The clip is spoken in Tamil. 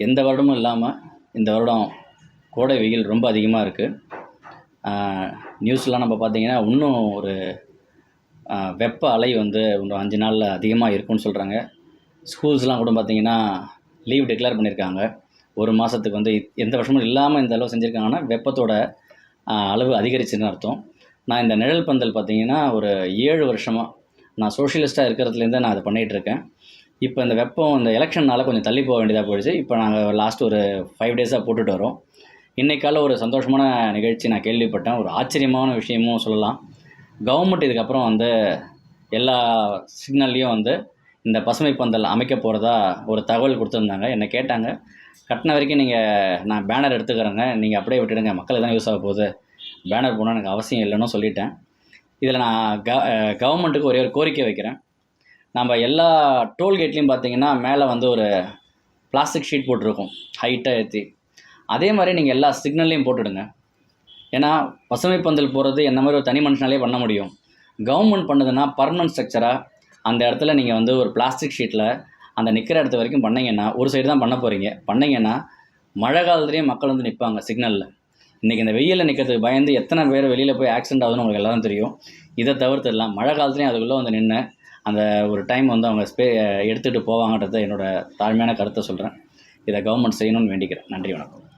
எந்த வருடமும் இல்லாமல் இந்த வருடம் கோடை வெயில் ரொம்ப அதிகமாக இருக்குது. நியூஸ்லாம் நம்ம பார்த்தீங்கன்னா இன்னும் ஒரு வெப்ப அலை வந்து இன்னும் 5 நாளில் அதிகமாக இருக்கும்னு சொல்கிறாங்க. ஸ்கூல்ஸ்லாம் கூட பார்த்தீங்கன்னா லீவ் டிக்ளேர் பண்ணியிருக்காங்க. ஒரு மாதத்துக்கு வந்து எந்த வருஷமும் இல்லாமல் இந்த அளவு செஞ்சுருக்காங்கன்னா வெப்பத்தோட அளவு அதிகரிச்சுன்னு அர்த்தம். நான் இந்த நிழல் பந்தல் பார்த்தீங்கன்னா ஒரு 7 வருஷமாக நான் சோஷியலிஸ்ட்டாக இருக்கிறதுலேருந்தே நான் அதை பண்ணிகிட்ருக்கேன். இப்போ இந்த வெப்பம் இந்த எலெக்ஷன்னால் கொஞ்சம் தள்ளி போக வேண்டியதாக போயிடுச்சு. இப்போ நாங்கள் லாஸ்ட் ஒரு 5 டேஸாக போட்டுட்டு வரோம். இன்றைக்கால ஒரு சந்தோஷமான நிகழ்ச்சி நான் கேள்விப்பட்டேன். ஒரு ஆச்சரியமான விஷயமும் சொல்லலாம். கவர்மெண்ட் இதுக்கப்புறம் வந்து எல்லா சிக்னல்லையும் வந்து இந்த பசுமை பந்தல் அமைக்க போகிறதா ஒரு தகவல் கொடுத்துருந்தாங்க. என்னை கேட்டாங்க, கட்டின வரைக்கும் நான் பேனர் எடுத்துக்கிறேங்க, நீங்கள் அப்படியே விட்டுடுங்க, மக்களுக்கு தான் யூஸ் ஆக போகுது, பேனர் போனால் எனக்கு அவசியம் இல்லைன்னு சொல்லிட்டேன். இதில் நான் கவர்மெண்ட்டுக்கு ஒரே ஒரு கோரிக்கை வைக்கிறேன். நம்ம எல்லா டோல்கேட்லேயும் பார்த்தீங்கன்னா மேலே வந்து ஒரு பிளாஸ்டிக் ஷீட் போட்டிருக்கோம் ஹைட்டாக ஏற்றி. அதே மாதிரி நீங்கள் எல்லா சிக்னல்லையும் போட்டுடுங்க. ஏன்னா பசுமை பந்தல் போகிறது என்ன மாதிரி ஒரு தனி மனுஷனாலே பண்ண முடியும். கவர்மெண்ட் பண்ணுதுன்னா பர்மனன்ட் ஸ்ட்ரக்சராக அந்த இடத்துல நீங்கள் வந்து ஒரு பிளாஸ்டிக் ஷீட்டில் அந்த நிற்கிற இடத்து வரைக்கும் பண்ணிங்கன்னா, ஒரு சைடு தான் பண்ண போகிறீங்க, பண்ணிங்கன்னா மழை காலத்துலேயும் மக்கள் வந்து நிற்பாங்க சிக்னலில். இன்றைக்கி இந்த வெயிலில் நிற்கிறதுக்கு பயந்து எத்தனை பேர் வெளியில் போய் ஆக்சிடென்ட் ஆகுதுன்னு உங்களுக்கு எல்லோரும் தெரியும். இதை தவிர்த்துடலாம். மழை காலத்துலேயும் அதுக்குள்ளே வந்து நின்று அந்த ஒரு டைம் வந்து அவங்க எடுத்துகிட்டு போவாங்கன்றதை என்னோடய தாழ்மையான கருத்தை சொல்கிறேன். இதை கவர்மெண்ட் செய்யணும்னு வேண்டிக்கிறேன். நன்றி, வணக்கம்.